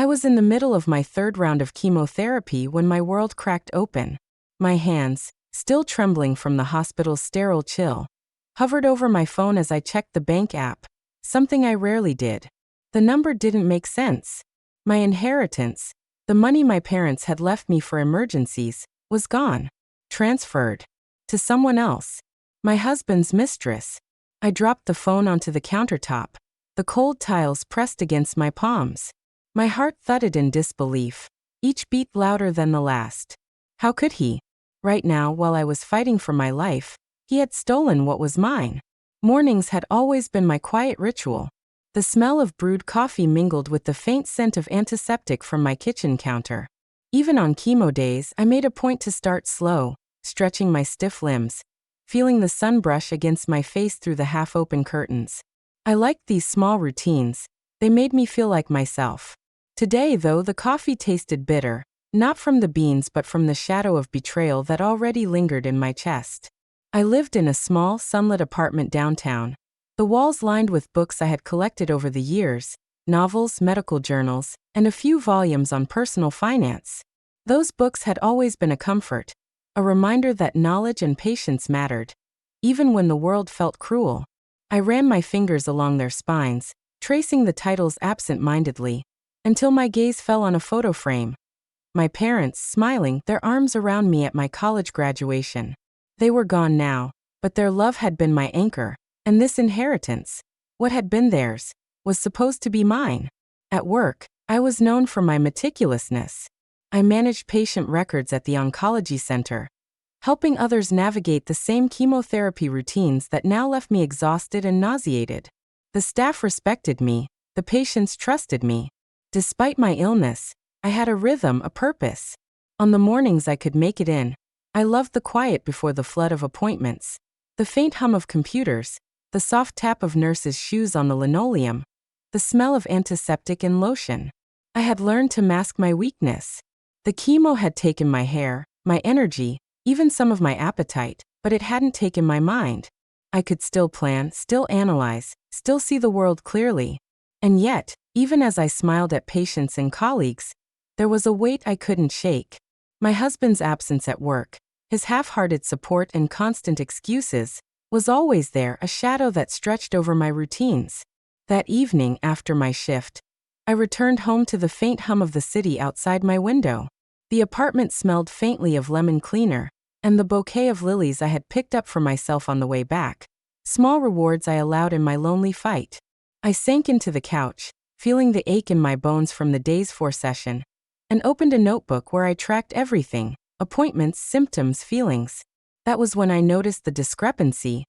was in the middle of my third round of chemotherapy when my world cracked open. My hands, still trembling from the hospital's sterile chill, hovered over my phone as I checked the bank app, something I rarely did. The number didn't make sense. My inheritance, the money my parents had left me for emergencies, was gone. Transferred. To someone else. My husband's mistress. I dropped the phone onto the countertop, the cold tiles pressed against my palms. My heart thudded in disbelief, each beat louder than the last. How could he? Right now, while I was fighting for my life, he had stolen what was mine. Mornings had always been my quiet ritual. The smell of brewed coffee mingled with the faint scent of antiseptic from my kitchen counter. Even on chemo days, I made a point to start slow, stretching my stiff limbs, feeling the sun brush against my face through the half-open curtains. I liked these small routines. They made me feel like myself. Today, though, the coffee tasted bitter, not from the beans but from the shadow of betrayal that already lingered in my chest. I lived in a small, sunlit apartment downtown, the walls lined with books I had collected over the years, novels, medical journals, and a few volumes on personal finance. Those books had always been a comfort, a reminder that knowledge and patience mattered, even when the world felt cruel. I ran my fingers along their spines, tracing the titles absent-mindedly, until my gaze fell on a photo frame. My parents, smiling, their arms around me at my college graduation. They were gone now, but their love had been my anchor, and this inheritance, what had been theirs, was supposed to be mine. At work, I was known for my meticulousness. I managed patient records at the oncology center, helping others navigate the same chemotherapy routines that now left me exhausted and nauseated. The staff respected me, the patients trusted me. Despite my illness, I had a rhythm, a purpose. On the mornings I could make it in, I loved the quiet before the flood of appointments, the faint hum of computers, the soft tap of nurses' shoes on the linoleum, the smell of antiseptic and lotion. I had learned to mask my weakness. The chemo had taken my hair, my energy, even some of my appetite, but it hadn't taken my mind. I could still plan, still analyze, still see the world clearly. And yet, even as I smiled at patients and colleagues, there was a weight I couldn't shake. My husband's absence at work, his half-hearted support and constant excuses, was always there, a shadow that stretched over my routines. That evening, after my shift, I returned home to the faint hum of the city outside my window. The apartment smelled faintly of lemon cleaner, and the bouquet of lilies I had picked up for myself on the way back, small rewards I allowed in my lonely fight. I sank into the couch, feeling the ache in my bones from the day's session, and opened a notebook where I tracked everything, appointments, symptoms, feelings. That was when I noticed the discrepancy,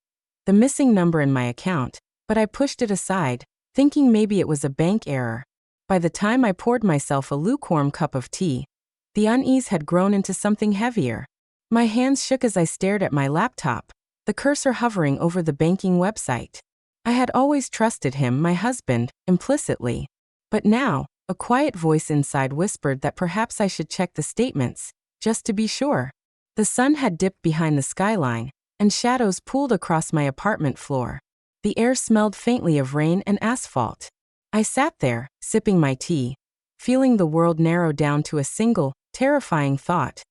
the missing number in my account, but I pushed it aside, thinking maybe it was a bank error. By the time I poured myself a lukewarm cup of tea, the unease had grown into something heavier. My hands shook as I stared at my laptop, the cursor hovering over the banking website. I had always trusted him, my husband, implicitly. But now, a quiet voice inside whispered that perhaps I should check the statements, just to be sure. The sun had dipped behind the skyline, and shadows pooled across my apartment floor. The air smelled faintly of rain and asphalt. I sat there, sipping my tea, feeling the world narrow down to a single, terrifying thought.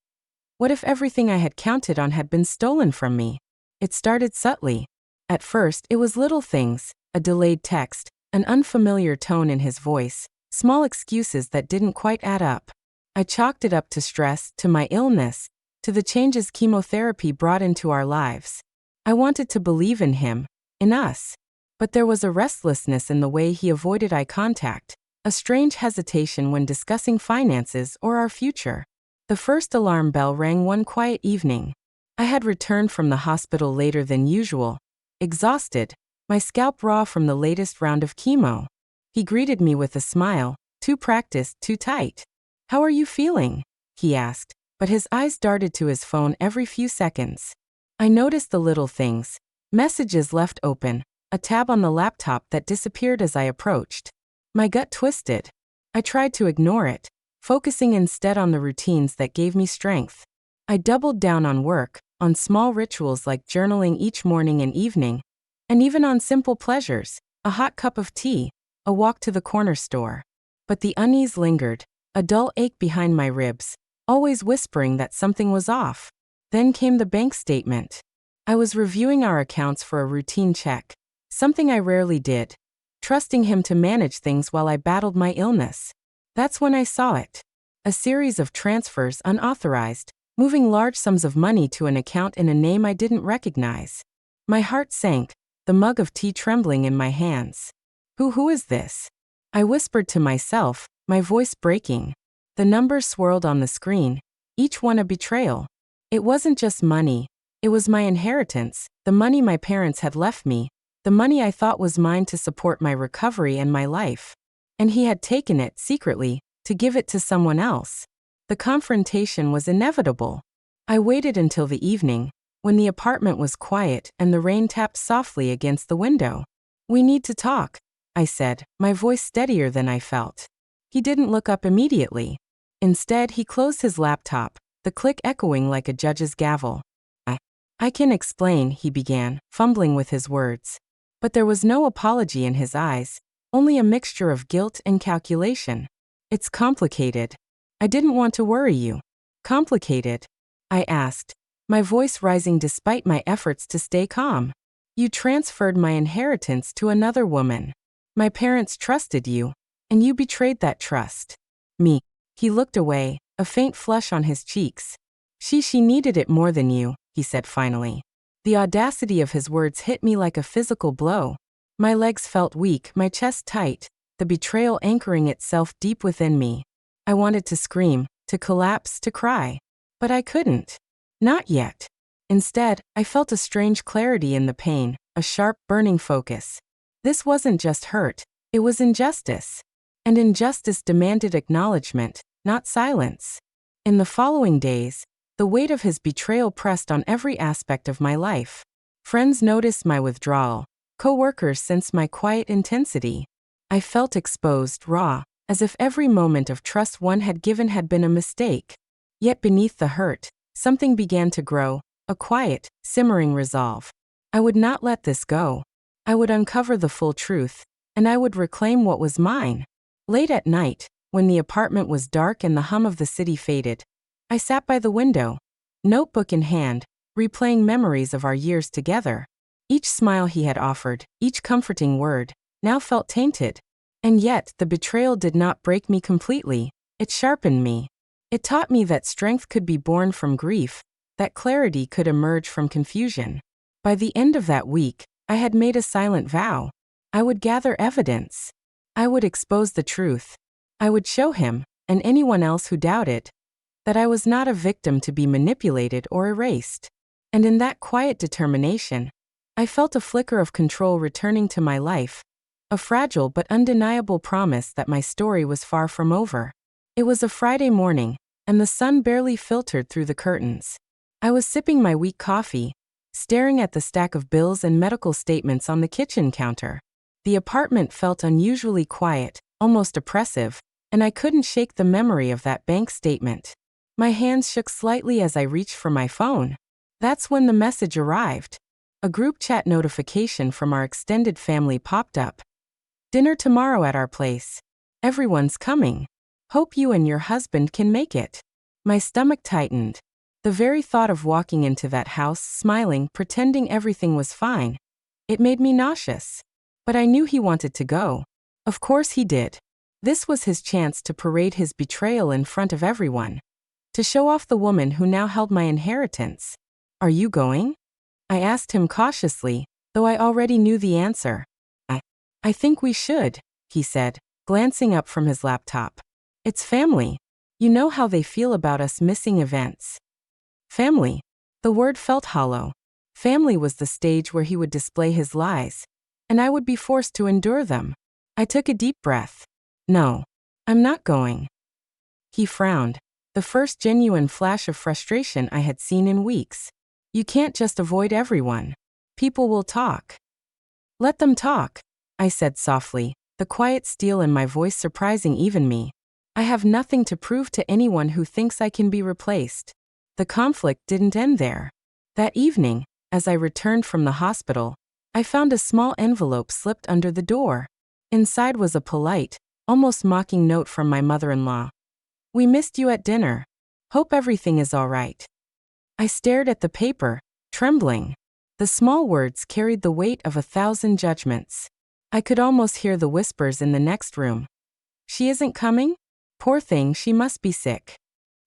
What if everything I had counted on had been stolen from me? It started subtly. At first, it was little things, a delayed text, an unfamiliar tone in his voice, small excuses that didn't quite add up. I chalked it up to stress, to my illness, to the changes chemotherapy brought into our lives. I wanted to believe in him, in us. But there was a restlessness in the way he avoided eye contact, a strange hesitation when discussing finances or our future. The first alarm bell rang one quiet evening. I had returned from the hospital later than usual, exhausted, my scalp raw from the latest round of chemo. He greeted me with a smile, too practiced, too tight. "How are you feeling?" he asked, but his eyes darted to his phone every few seconds. I noticed the little things, messages left open, a tab on the laptop that disappeared as I approached. My gut twisted. I tried to ignore it, focusing instead on the routines that gave me strength. I doubled down on work, on small rituals like journaling each morning and evening, and even on simple pleasures, a hot cup of tea, a walk to the corner store. But the unease lingered, a dull ache behind my ribs, always whispering that something was off. Then came the bank statement. I was reviewing our accounts for a routine check, something I rarely did, trusting him to manage things while I battled my illness. That's when I saw it. A series of transfers unauthorized, moving large sums of money to an account in a name I didn't recognize. My heart sank, the mug of tea trembling in my hands. Who is this? I whispered to myself, my voice breaking. The numbers swirled on the screen, each one a betrayal. It wasn't just money. It was my inheritance, the money my parents had left me, the money I thought was mine to support my recovery and my life. And he had taken it, secretly, to give it to someone else. The confrontation was inevitable. I waited until the evening, when the apartment was quiet and the rain tapped softly against the window. "We need to talk," I said, my voice steadier than I felt. He didn't look up immediately. Instead, he closed his laptop, the click echoing like a judge's gavel. I can explain," he began, fumbling with his words. But there was no apology in his eyes, only a mixture of guilt and calculation. "It's complicated. I didn't want to worry you." "Complicated?" I asked, my voice rising despite my efforts to stay calm. "You transferred my inheritance to another woman. My parents trusted you, and you betrayed that trust." "Me?" He looked away, a faint flush on his cheeks. She needed it more than you," he said finally. The audacity of his words hit me like a physical blow. My legs felt weak, my chest tight, the betrayal anchoring itself deep within me. I wanted to scream, to collapse, to cry. But I couldn't. Not yet. Instead, I felt a strange clarity in the pain, a sharp, burning focus. This wasn't just hurt, it was injustice. And injustice demanded acknowledgement, not silence. In the following days, the weight of his betrayal pressed on every aspect of my life. Friends noticed my withdrawal. Co-workers sensed my quiet intensity. I felt exposed, raw, as if every moment of trust one had given had been a mistake. Yet beneath the hurt, something began to grow, a quiet, simmering resolve. I would not let this go. I would uncover the full truth, and I would reclaim what was mine. Late at night, when the apartment was dark and the hum of the city faded, I sat by the window, notebook in hand, replaying memories of our years together. Each smile he had offered, each comforting word, now felt tainted. And yet, the betrayal did not break me completely. It sharpened me. It taught me that strength could be born from grief, that clarity could emerge from confusion. By the end of that week, I had made a silent vow. I would gather evidence. I would expose the truth. I would show him, and anyone else who doubted, that I was not a victim to be manipulated or erased. And in that quiet determination, I felt a flicker of control returning to my life, a fragile but undeniable promise that my story was far from over. It was a Friday morning, and the sun barely filtered through the curtains. I was sipping my weak coffee, staring at the stack of bills and medical statements on the kitchen counter. The apartment felt unusually quiet, almost oppressive, and I couldn't shake the memory of that bank statement. My hands shook slightly as I reached for my phone. That's when the message arrived. A group chat notification from our extended family popped up. "Dinner tomorrow at our place. Everyone's coming. Hope you and your husband can make it." My stomach tightened. The very thought of walking into that house, smiling, pretending everything was fine, it made me nauseous. But I knew he wanted to go. Of course he did. This was his chance to parade his betrayal in front of everyone. To show off the woman who now held my inheritance. "Are you going?" I asked him cautiously, though I already knew the answer. I think we should," he said, glancing up from his laptop. "It's family. You know how they feel about us missing events." Family. The word felt hollow. Family was the stage where he would display his lies, and I would be forced to endure them. I took a deep breath. "No, I'm not going." He frowned, the first genuine flash of frustration I had seen in weeks. "You can't just avoid everyone. People will talk." "Let them talk," I said softly, the quiet steel in my voice surprising even me. "I have nothing to prove to anyone who thinks I can be replaced." The conflict didn't end there. That evening, as I returned from the hospital, I found a small envelope slipped under the door. Inside was a polite, almost mocking note from my mother-in-law. We missed you at dinner. Hope everything is all right. I stared at the paper, trembling. The small words carried the weight of 1,000 judgments. I could almost hear the whispers in the next room. She isn't coming? Poor thing, she must be sick.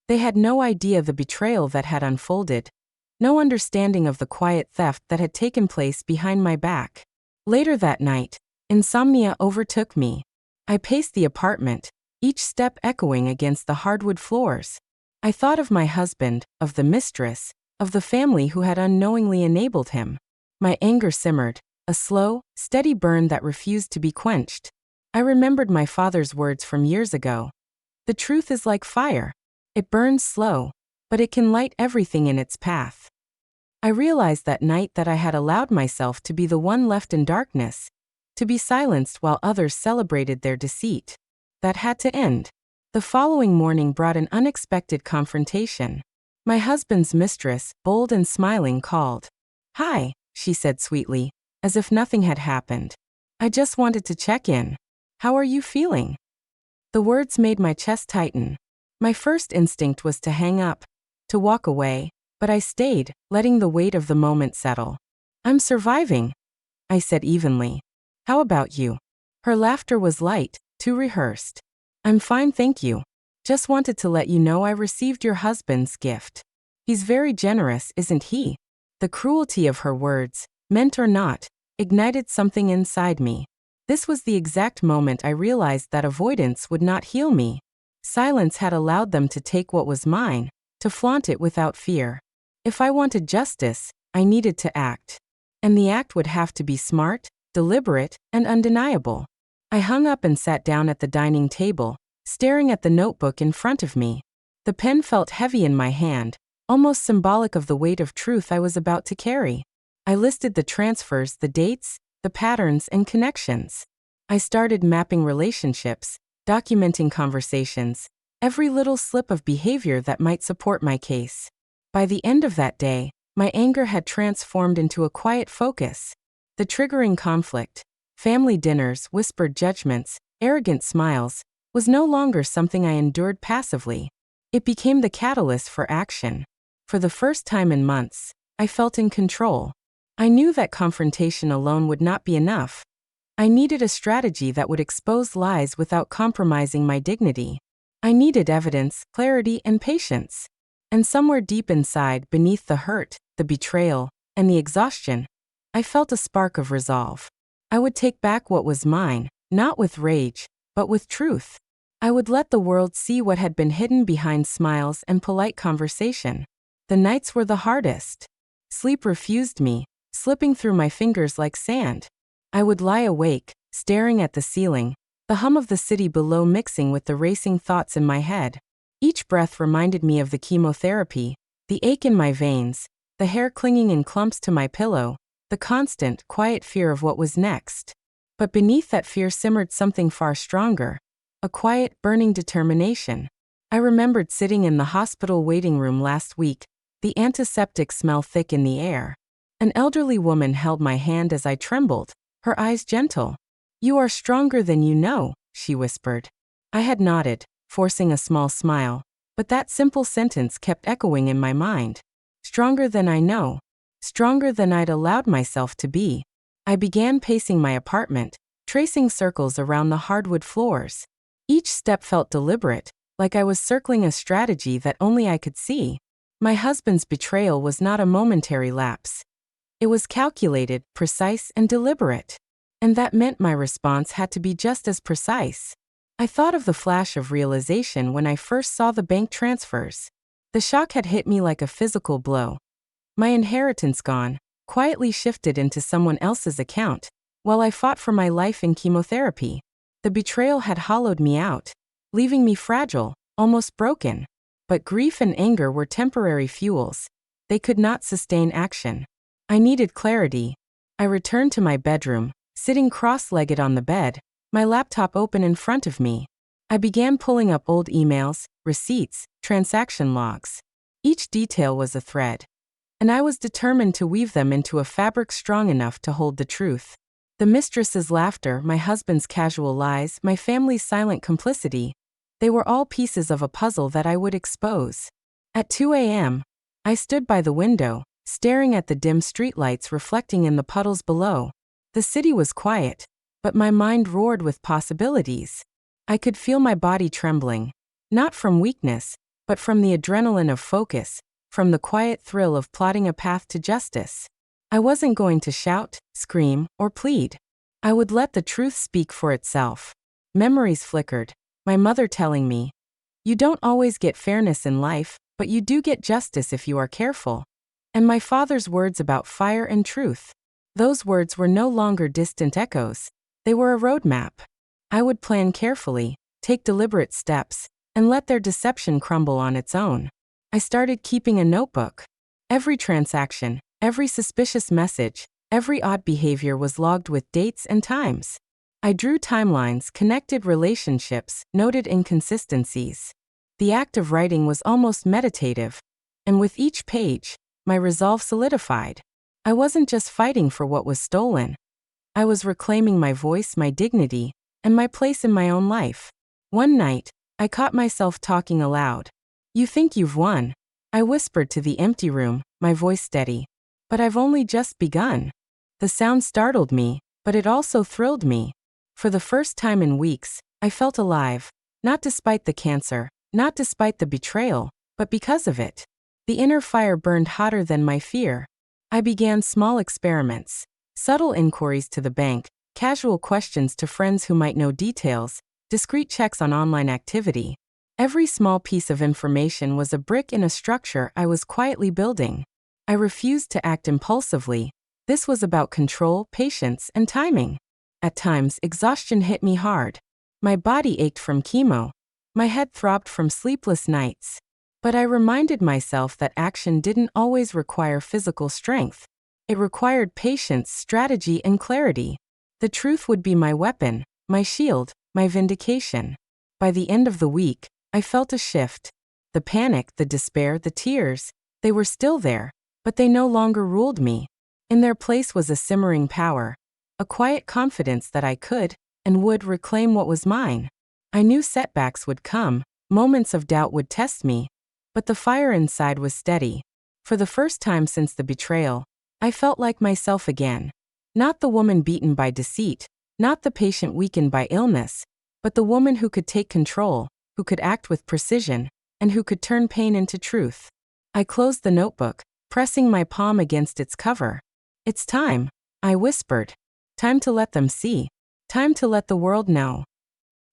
They had no idea the betrayal that had unfolded, no understanding of the quiet theft that had taken place behind my back. Later that night, insomnia overtook me. I paced the apartment, each step echoing against the hardwood floors. I thought of my husband, of the mistress, of the family who had unknowingly enabled him. My anger simmered, a slow, steady burn that refused to be quenched. I remembered my father's words from years ago. The truth is like fire. It burns slow, but it can light everything in its path. I realized that night that I had allowed myself to be the one left in darkness, to be silenced while others celebrated their deceit. That had to end. The following morning brought an unexpected confrontation. My husband's mistress, bold and smiling, called. "Hi," she said sweetly, as if nothing had happened. "I just wanted to check in. How are you feeling?" The words made my chest tighten. My first instinct was to hang up, to walk away, but I stayed, letting the weight of the moment settle. "I'm surviving," I said evenly. "How about you?" Her laughter was light, too rehearsed. "I'm fine, thank you. Just wanted to let you know I received your husband's gift. He's very generous, isn't he?" The cruelty of her words, meant or not, ignited something inside me. This was the exact moment I realized that avoidance would not heal me. Silence had allowed them to take what was mine, to flaunt it without fear. If I wanted justice, I needed to act. And the act would have to be smart, deliberate, and undeniable. I hung up and sat down at the dining table, staring at the notebook in front of me. The pen felt heavy in my hand, almost symbolic of the weight of truth I was about to carry. I listed the transfers, the dates, the patterns and connections. I started mapping relationships, documenting conversations, every little slip of behavior that might support my case. By the end of that day, my anger had transformed into a quiet focus. The triggering conflict, family dinners, whispered judgments, arrogant smiles, was no longer something I endured passively. It became the catalyst for action. For the first time in months, I felt in control. I knew that confrontation alone would not be enough. I needed a strategy that would expose lies without compromising my dignity. I needed evidence, clarity, and patience. And somewhere deep inside, beneath the hurt, the betrayal, and the exhaustion, I felt a spark of resolve. I would take back what was mine, not with rage, but with truth. I would let the world see what had been hidden behind smiles and polite conversation. The nights were the hardest. Sleep refused me, slipping through my fingers like sand. I would lie awake, staring at the ceiling, the hum of the city below mixing with the racing thoughts in my head. Each breath reminded me of the chemotherapy, the ache in my veins, the hair clinging in clumps to my pillow, the constant, quiet fear of what was next. But beneath that fear simmered something far stronger, a quiet, burning determination. I remembered sitting in the hospital waiting room last week, the antiseptic smell thick in the air. An elderly woman held my hand as I trembled, her eyes gentle. "You are stronger than you know," she whispered. I had nodded, forcing a small smile, but that simple sentence kept echoing in my mind. Stronger than I know, stronger than I'd allowed myself to be. I began pacing my apartment, tracing circles around the hardwood floors. Each step felt deliberate, like I was circling a strategy that only I could see. My husband's betrayal was not a momentary lapse. It was calculated, precise, and deliberate. And that meant my response had to be just as precise. I thought of the flash of realization when I first saw the bank transfers. The shock had hit me like a physical blow. My inheritance gone, quietly shifted into someone else's account, while I fought for my life in chemotherapy. The betrayal had hollowed me out, leaving me fragile, almost broken. But grief and anger were temporary fuels. They could not sustain action. I needed clarity. I returned to my bedroom, sitting cross-legged on the bed, my laptop open in front of me. I began pulling up old emails, receipts, transaction logs. Each detail was a thread, and I was determined to weave them into a fabric strong enough to hold the truth. The mistress's laughter, my husband's casual lies, my family's silent complicity, they were all pieces of a puzzle that I would expose. At 2 a.m., I stood by the window, staring at the dim streetlights reflecting in the puddles below. The city was quiet, but my mind roared with possibilities. I could feel my body trembling, not from weakness, but from the adrenaline of focus, from the quiet thrill of plotting a path to justice. I wasn't going to shout, scream, or plead. I would let the truth speak for itself. Memories flickered, my mother telling me, "You don't always get fairness in life, but you do get justice if you are careful." And my father's words about fire and truth. Those words were no longer distant echoes. They were a roadmap. I would plan carefully, take deliberate steps, and let their deception crumble on its own. I started keeping a notebook. Every transaction, every suspicious message, every odd behavior was logged with dates and times. I drew timelines, connected relationships, noted inconsistencies. The act of writing was almost meditative, and with each page, my resolve solidified. I wasn't just fighting for what was stolen. I was reclaiming my voice, my dignity, and my place in my own life. One night, I caught myself talking aloud. "You think you've won," I whispered to the empty room, my voice steady. "But I've only just begun." The sound startled me, but it also thrilled me. For the first time in weeks, I felt alive, not despite the cancer, not despite the betrayal, but because of it. The inner fire burned hotter than my fear. I began small experiments, subtle inquiries to the bank, casual questions to friends who might know details, discreet checks on online activity. Every small piece of information was a brick in a structure I was quietly building. I refused to act impulsively. This was about control, patience, and timing. At times, exhaustion hit me hard. My body ached from chemo. My head throbbed from sleepless nights. But I reminded myself that action didn't always require physical strength. It required patience, strategy, and clarity. The truth would be my weapon, my shield, my vindication. By the end of the week, I felt a shift. The panic, the despair, the tears, they were still there, but they no longer ruled me. In their place was a simmering power, a quiet confidence that I could, and would, reclaim what was mine. I knew setbacks would come, moments of doubt would test me, but the fire inside was steady. For the first time since the betrayal, I felt like myself again. Not the woman beaten by deceit, not the patient weakened by illness, but the woman who could take control, who could act with precision, and who could turn pain into truth. I closed the notebook, pressing my palm against its cover. "It's time," I whispered. "Time to let them see. Time to let the world know."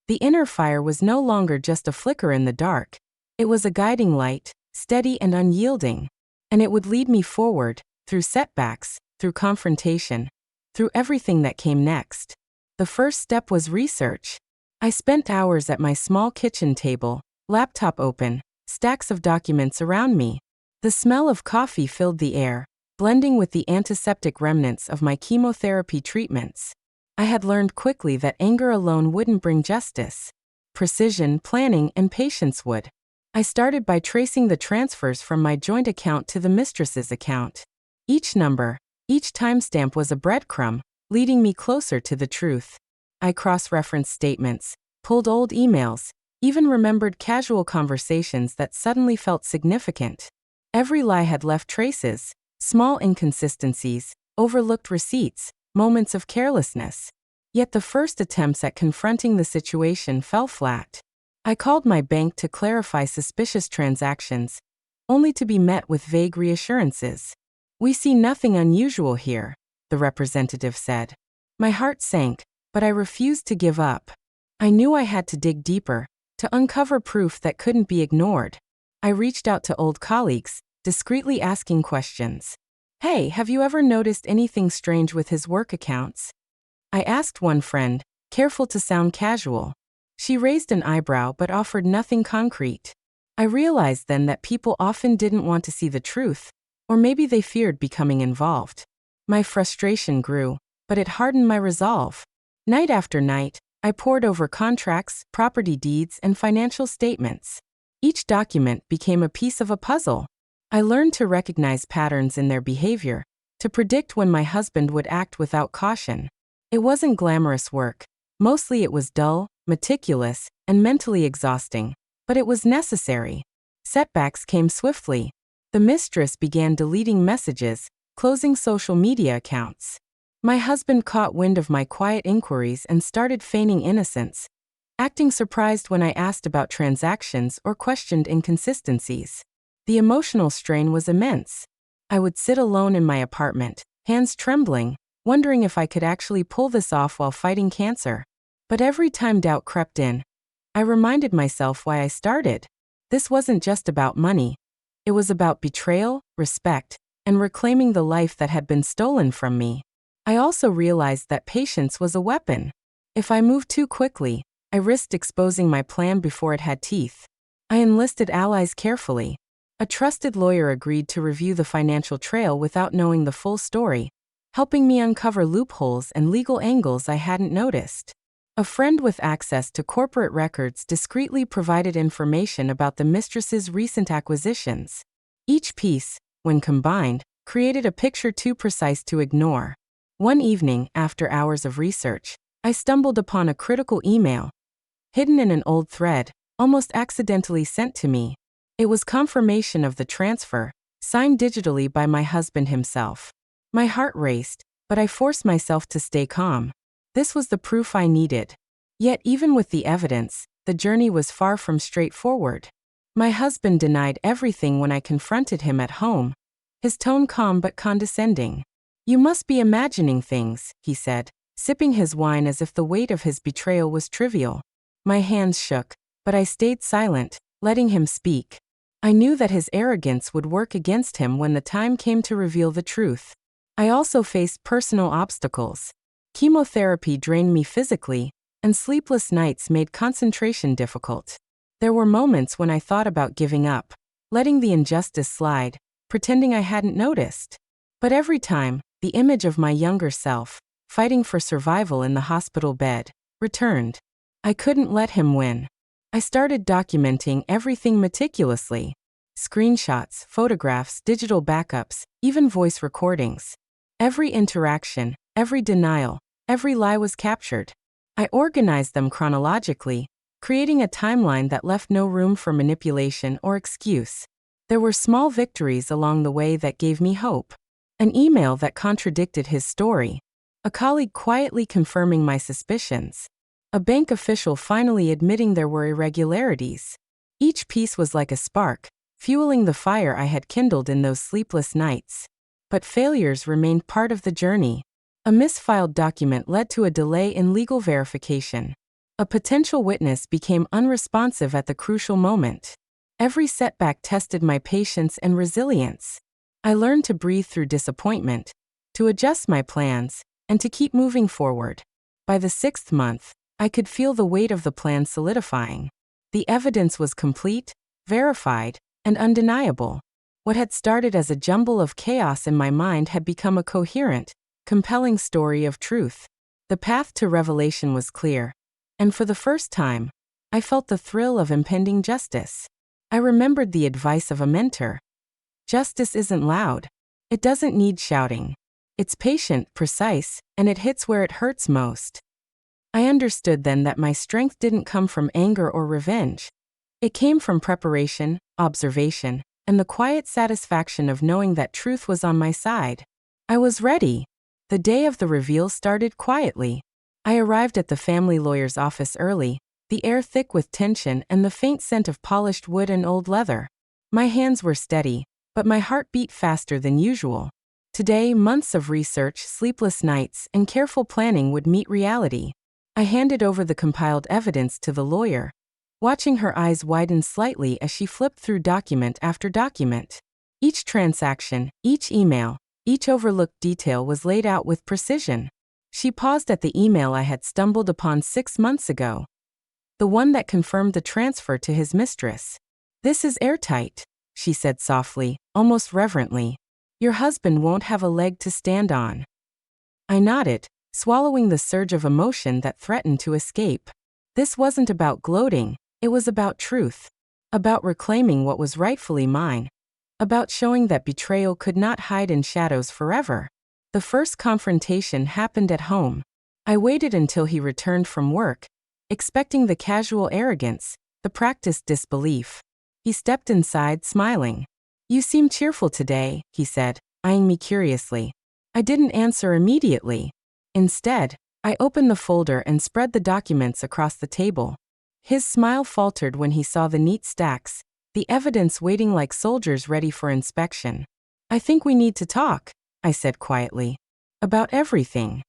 The inner fire was no longer just a flicker in the dark. It was a guiding light, steady and unyielding. And it would lead me forward, through setbacks, through confrontation, through everything that came next. The first step was research. I spent hours at my small kitchen table, laptop open, stacks of documents around me. The smell of coffee filled the air, blending with the antiseptic remnants of my chemotherapy treatments. I had learned quickly that anger alone wouldn't bring justice. Precision, planning, and patience would. I started by tracing the transfers from my joint account to the mistress's account. Each number, each timestamp was a breadcrumb, leading me closer to the truth. I cross-referenced statements, pulled old emails, even remembered casual conversations that suddenly felt significant. Every lie had left traces, small inconsistencies, overlooked receipts, moments of carelessness. Yet the first attempts at confronting the situation fell flat. I called my bank to clarify suspicious transactions, only to be met with vague reassurances. "We see nothing unusual here," the representative said. My heart sank, but I refused to give up. I knew I had to dig deeper, to uncover proof that couldn't be ignored. I reached out to old colleagues, discreetly asking questions. "Hey, have you ever noticed anything strange with his work accounts?" I asked one friend, careful to sound casual. She raised an eyebrow but offered nothing concrete. I realized then that people often didn't want to see the truth, or maybe they feared becoming involved. My frustration grew, but it hardened my resolve. Night after night, I pored over contracts, property deeds, and financial statements. Each document became a piece of a puzzle. I learned to recognize patterns in their behavior, to predict when my husband would act without caution. It wasn't glamorous work. Mostly it was dull, meticulous, and mentally exhausting. But it was necessary. Setbacks came swiftly. The mistress began deleting messages, closing social media accounts. My husband caught wind of my quiet inquiries and started feigning innocence, acting surprised when I asked about transactions or questioned inconsistencies. The emotional strain was immense. I would sit alone in my apartment, hands trembling, wondering if I could actually pull this off while fighting cancer. But every time doubt crept in, I reminded myself why I started. This wasn't just about money. It was about betrayal, respect, and reclaiming the life that had been stolen from me. I also realized that patience was a weapon. If I moved too quickly, I risked exposing my plan before it had teeth. I enlisted allies carefully. A trusted lawyer agreed to review the financial trail without knowing the full story, helping me uncover loopholes and legal angles I hadn't noticed. A friend with access to corporate records discreetly provided information about the mistress's recent acquisitions. Each piece, when combined, created a picture too precise to ignore. One evening, after hours of research, I stumbled upon a critical email, hidden in an old thread, almost accidentally sent to me. It was confirmation of the transfer, signed digitally by my husband himself. My heart raced, but I forced myself to stay calm. This was the proof I needed. Yet even with the evidence, the journey was far from straightforward. My husband denied everything when I confronted him at home, his tone calm but condescending. "You must be imagining things," he said, sipping his wine as if the weight of his betrayal was trivial. My hands shook, but I stayed silent, letting him speak. I knew that his arrogance would work against him when the time came to reveal the truth. I also faced personal obstacles. Chemotherapy drained me physically, and sleepless nights made concentration difficult. There were moments when I thought about giving up, letting the injustice slide, pretending I hadn't noticed. But every time, the image of my younger self, fighting for survival in the hospital bed, returned. I couldn't let him win. I started documenting everything meticulously. Screenshots, photographs, digital backups, even voice recordings. Every interaction, every denial, every lie was captured. I organized them chronologically, creating a timeline that left no room for manipulation or excuse. There were small victories along the way that gave me hope. An email that contradicted his story. A colleague quietly confirming my suspicions. A bank official finally admitting there were irregularities. Each piece was like a spark, fueling the fire I had kindled in those sleepless nights. But failures remained part of the journey. A misfiled document led to a delay in legal verification. A potential witness became unresponsive at the crucial moment. Every setback tested my patience and resilience. I learned to breathe through disappointment, to adjust my plans, and to keep moving forward. By the 6th month, I could feel the weight of the plan solidifying. The evidence was complete, verified, and undeniable. What had started as a jumble of chaos in my mind had become a coherent, compelling story of truth. The path to revelation was clear, and for the first time, I felt the thrill of impending justice. I remembered the advice of a mentor. Justice isn't loud. It doesn't need shouting. It's patient, precise, and it hits where it hurts most. I understood then that my strength didn't come from anger or revenge. It came from preparation, observation, and the quiet satisfaction of knowing that truth was on my side. I was ready. The day of the reveal started quietly. I arrived at the family lawyer's office early, the air thick with tension and the faint scent of polished wood and old leather. My hands were steady, but my heart beat faster than usual. Today, months of research, sleepless nights, and careful planning would meet reality. I handed over the compiled evidence to the lawyer, watching her eyes widen slightly as she flipped through document after document. Each transaction, each email, each overlooked detail was laid out with precision. She paused at the email I had stumbled upon 6 months ago. The one that confirmed the transfer to his mistress. "This is airtight," she said softly, almost reverently. "Your husband won't have a leg to stand on." I nodded, swallowing the surge of emotion that threatened to escape. This wasn't about gloating, it was about truth. About reclaiming what was rightfully mine. About showing that betrayal could not hide in shadows forever. The first confrontation happened at home. I waited until he returned from work, expecting the casual arrogance, the practiced disbelief. He stepped inside, smiling. "You seem cheerful today," he said, eyeing me curiously. I didn't answer immediately. Instead, I opened the folder and spread the documents across the table. His smile faltered when he saw the neat stacks, the evidence waiting like soldiers ready for inspection. "I think we need to talk," I said quietly. "About everything."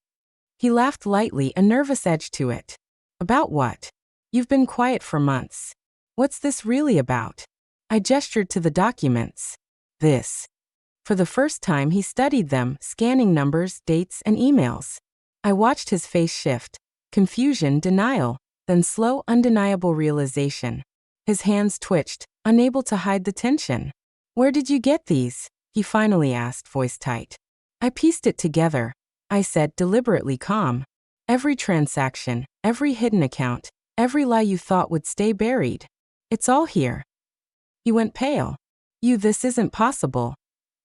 He laughed lightly, a nervous edge to it. "About what? You've been quiet for months. What's this really about?" I gestured to the documents. "This." For the first time, he studied them, scanning numbers, dates, and emails. I watched his face shift. Confusion, denial, then slow, undeniable realization. His hands twitched, unable to hide the tension. "Where did you get these?" he finally asked, voice tight. "I pieced it together," I said, deliberately calm. "Every transaction, every hidden account, every lie you thought would stay buried. It's all here." He went pale. This isn't possible."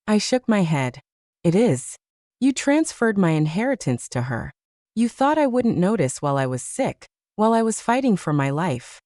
I shook my head. "It is. You transferred my inheritance to her. You thought I wouldn't notice while I was sick, while I was fighting for my life."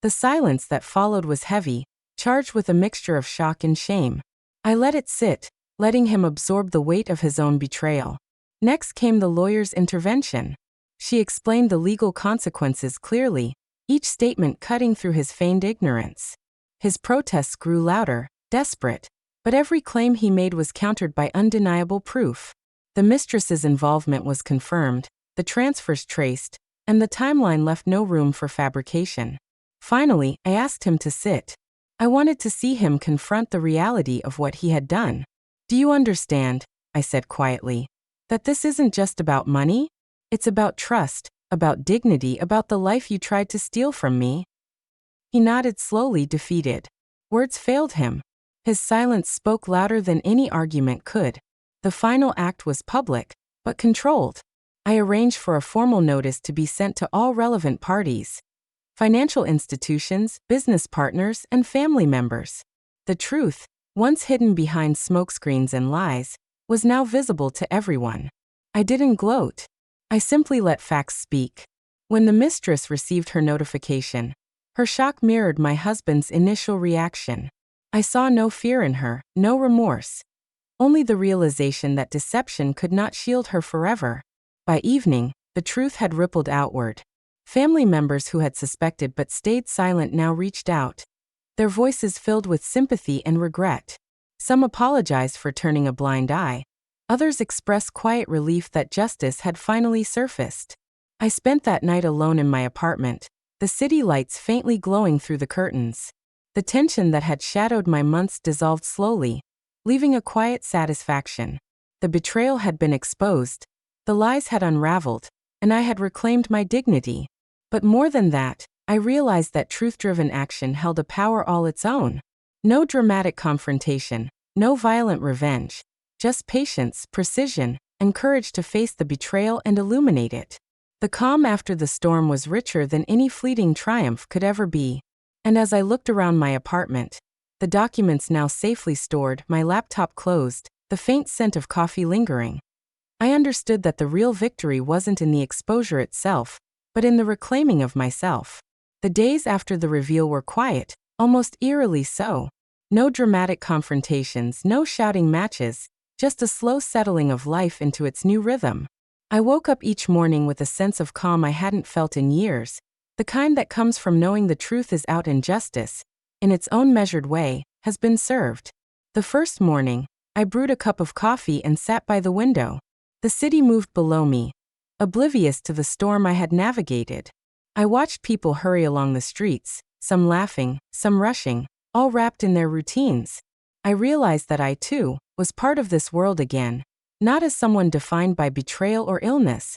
The silence that followed was heavy, charged with a mixture of shock and shame. I let it sit, letting him absorb the weight of his own betrayal. Next came the lawyer's intervention. She explained the legal consequences clearly, each statement cutting through his feigned ignorance. His protests grew louder, desperate, but every claim he made was countered by undeniable proof. The mistress's involvement was confirmed, the transfers traced, and the timeline left no room for fabrication. Finally, I asked him to sit. I wanted to see him confront the reality of what he had done. "Do you understand," I said quietly, "that this isn't just about money? It's about trust, about dignity, about the life you tried to steal from me?" He nodded slowly, defeated. Words failed him. His silence spoke louder than any argument could. The final act was public, but controlled. I arranged for a formal notice to be sent to all relevant parties: financial institutions, business partners, and family members. The truth, once hidden behind smokescreens and lies, was now visible to everyone. I didn't gloat. I simply let facts speak. When the mistress received her notification, her shock mirrored my husband's initial reaction. I saw no fear in her, no remorse. Only the realization that deception could not shield her forever. By evening, the truth had rippled outward. Family members who had suspected but stayed silent now reached out, their voices filled with sympathy and regret. Some apologized for turning a blind eye. Others expressed quiet relief that justice had finally surfaced. I spent that night alone in my apartment, the city lights faintly glowing through the curtains. The tension that had shadowed my months dissolved slowly, leaving a quiet satisfaction. The betrayal had been exposed, the lies had unraveled, and I had reclaimed my dignity. But more than that, I realized that truth-driven action held a power all its own. No dramatic confrontation, no violent revenge, just patience, precision, and courage to face the betrayal and illuminate it. The calm after the storm was richer than any fleeting triumph could ever be. And as I looked around my apartment, the documents now safely stored, my laptop closed, the faint scent of coffee lingering, I understood that the real victory wasn't in the exposure itself, but in the reclaiming of myself. The days after the reveal were quiet, almost eerily so. No dramatic confrontations, no shouting matches, just a slow settling of life into its new rhythm. I woke up each morning with a sense of calm I hadn't felt in years, the kind that comes from knowing the truth is out and justice, in its own measured way, has been served. The first morning, I brewed a cup of coffee and sat by the window. The city moved below me, oblivious to the storm I had navigated. I watched people hurry along the streets, some laughing, some rushing, all wrapped in their routines. I realized that I, too, was part of this world again, not as someone defined by betrayal or illness,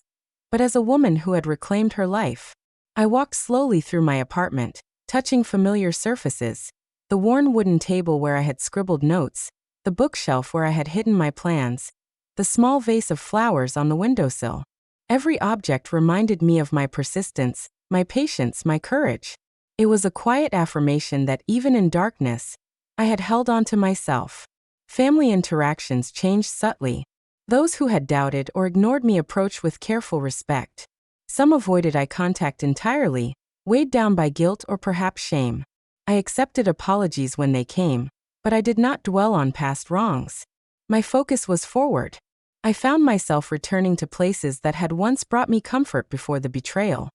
but as a woman who had reclaimed her life. I walked slowly through my apartment, touching familiar surfaces: the worn wooden table where I had scribbled notes, the bookshelf where I had hidden my plans, the small vase of flowers on the windowsill. Every object reminded me of my persistence, my patience, my courage. It was a quiet affirmation that even in darkness, I had held on to myself. Family interactions changed subtly. Those who had doubted or ignored me approached with careful respect. Some avoided eye contact entirely, weighed down by guilt or perhaps shame. I accepted apologies when they came, but I did not dwell on past wrongs. My focus was forward. I found myself returning to places that had once brought me comfort before the betrayal.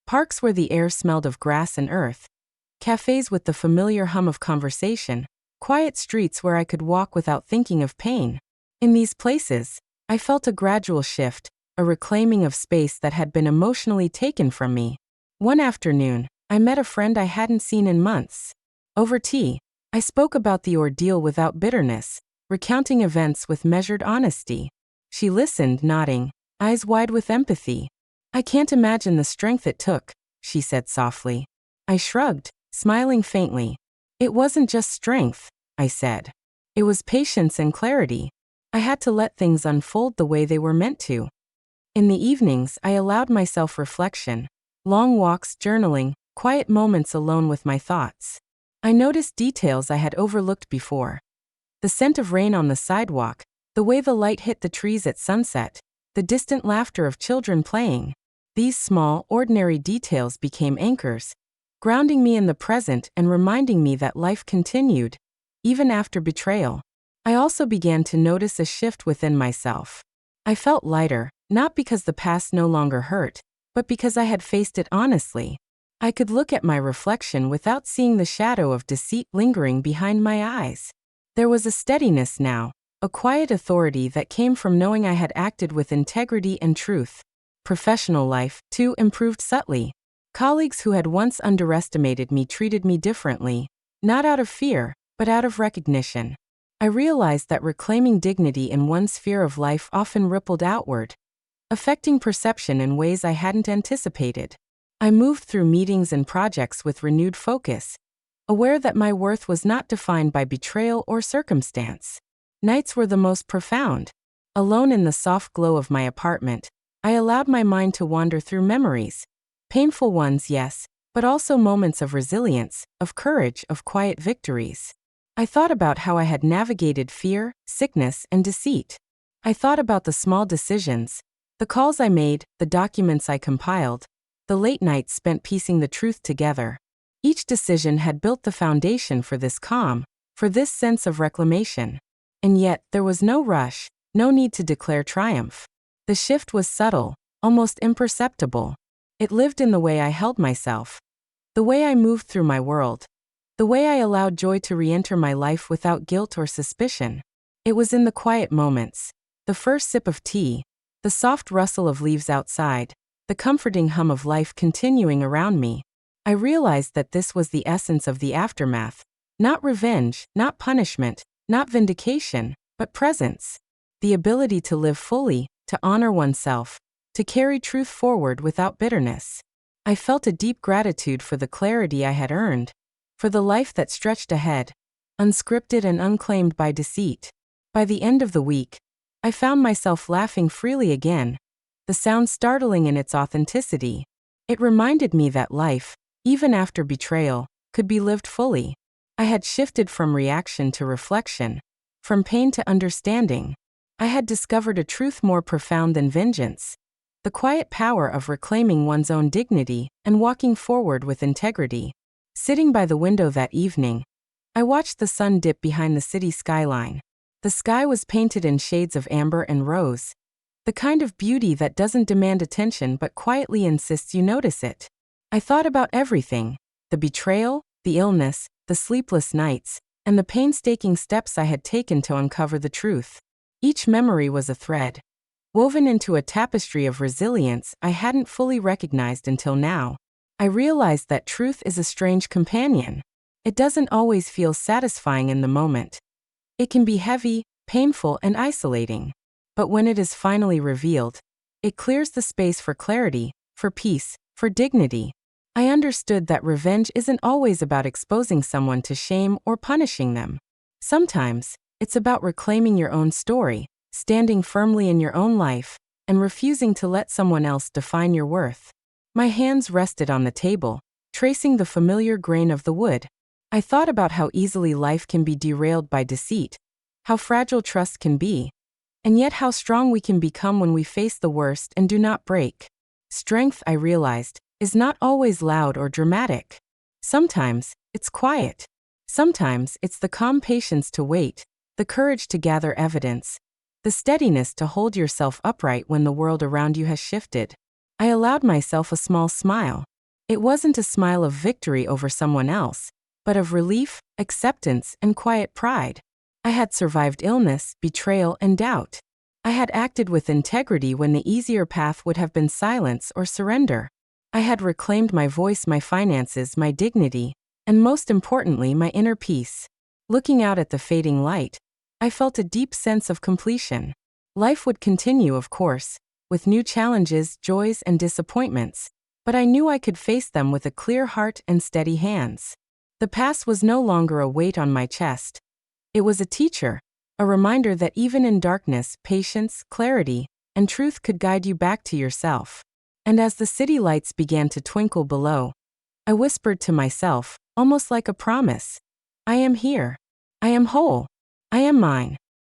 Parks where the air smelled of grass and earth. Cafes with the familiar hum of conversation. Quiet streets where I could walk without thinking of pain. In these places, I felt a gradual shift, a reclaiming of space that had been emotionally taken from me. One afternoon, I met a friend I hadn't seen in months. Over tea, I spoke about the ordeal without bitterness, recounting events with measured honesty. She listened, nodding, eyes wide with empathy. "I can't imagine the strength it took," she said softly. I shrugged, smiling faintly. "It wasn't just strength," I said. "It was patience and clarity. I had to let things unfold the way they were meant to." In the evenings, I allowed myself reflection. Long walks, journaling, quiet moments alone with my thoughts. I noticed details I had overlooked before. The scent of rain on the sidewalk, the way the light hit the trees at sunset, the distant laughter of children playing. These small, ordinary details became anchors, grounding me in the present and reminding me that life continued, even after betrayal. I also began to notice a shift within myself. I felt lighter, not because the past no longer hurt, but because I had faced it honestly. I could look at my reflection without seeing the shadow of deceit lingering behind my eyes. There was a steadiness now, a quiet authority that came from knowing I had acted with integrity and truth. Professional life, too, improved subtly. Colleagues who had once underestimated me treated me differently, not out of fear, but out of recognition. I realized that reclaiming dignity in one sphere of life often rippled outward, affecting perception in ways I hadn't anticipated. I moved through meetings and projects with renewed focus, aware that my worth was not defined by betrayal or circumstance. Nights were the most profound. Alone in the soft glow of my apartment, I allowed my mind to wander through memories. Painful ones, yes, but also moments of resilience, of courage, of quiet victories. I thought about how I had navigated fear, sickness, and deceit. I thought about the small decisions, the calls I made, the documents I compiled, the late nights spent piecing the truth together. Each decision had built the foundation for this calm, for this sense of reclamation. And yet, there was no rush, no need to declare triumph. The shift was subtle, almost imperceptible. It lived in the way I held myself, the way I moved through my world, the way I allowed joy to re-enter my life without guilt or suspicion. It was in the quiet moments, the first sip of tea, the soft rustle of leaves outside, the comforting hum of life continuing around me. I realized that this was the essence of the aftermath. Not revenge, not punishment, not vindication, but presence. The ability to live fully, to honor oneself, to carry truth forward without bitterness. I felt a deep gratitude for the clarity I had earned, for the life that stretched ahead, unscripted and unclaimed by deceit. By the end of the week, I found myself laughing freely again, the sound startling in its authenticity. It reminded me that life, even after betrayal, could be lived fully. I had shifted from reaction to reflection, from pain to understanding. I had discovered a truth more profound than vengeance, the quiet power of reclaiming one's own dignity and walking forward with integrity. Sitting by the window that evening, I watched the sun dip behind the city skyline. The sky was painted in shades of amber and rose, the kind of beauty that doesn't demand attention but quietly insists you notice it. I thought about everything: the betrayal, the illness, the sleepless nights, and the painstaking steps I had taken to uncover the truth. Each memory was a thread, woven into a tapestry of resilience I hadn't fully recognized until now. I realized that truth is a strange companion. It doesn't always feel satisfying in the moment. It can be heavy, painful, and isolating. But when it is finally revealed, it clears the space for clarity, for peace, for dignity. I understood that revenge isn't always about exposing someone to shame or punishing them. Sometimes, it's about reclaiming your own story, standing firmly in your own life, and refusing to let someone else define your worth. My hands rested on the table, tracing the familiar grain of the wood. I thought about how easily life can be derailed by deceit, how fragile trust can be, And yet how strong we can become when we face the worst and do not break. Strength, I realized, is not always loud or dramatic. Sometimes, it's quiet. Sometimes, it's the calm patience to wait, the courage to gather evidence, the steadiness to hold yourself upright when the world around you has shifted. I allowed myself a small smile. It wasn't a smile of victory over someone else, but of relief, acceptance, and quiet pride. I had survived illness, betrayal, and doubt. I had acted with integrity when the easier path would have been silence or surrender. I had reclaimed my voice, my finances, my dignity, and most importantly, my inner peace. Looking out at the fading light, I felt a deep sense of completion. Life would continue, of course, with new challenges, joys, and disappointments, but I knew I could face them with a clear heart and steady hands. The past was no longer a weight on my chest. It was a teacher, a reminder that even in darkness, patience, clarity, and truth could guide you back to yourself. And as the city lights began to twinkle below, I whispered to myself, almost like a promise, I am here. I am whole. I am mine.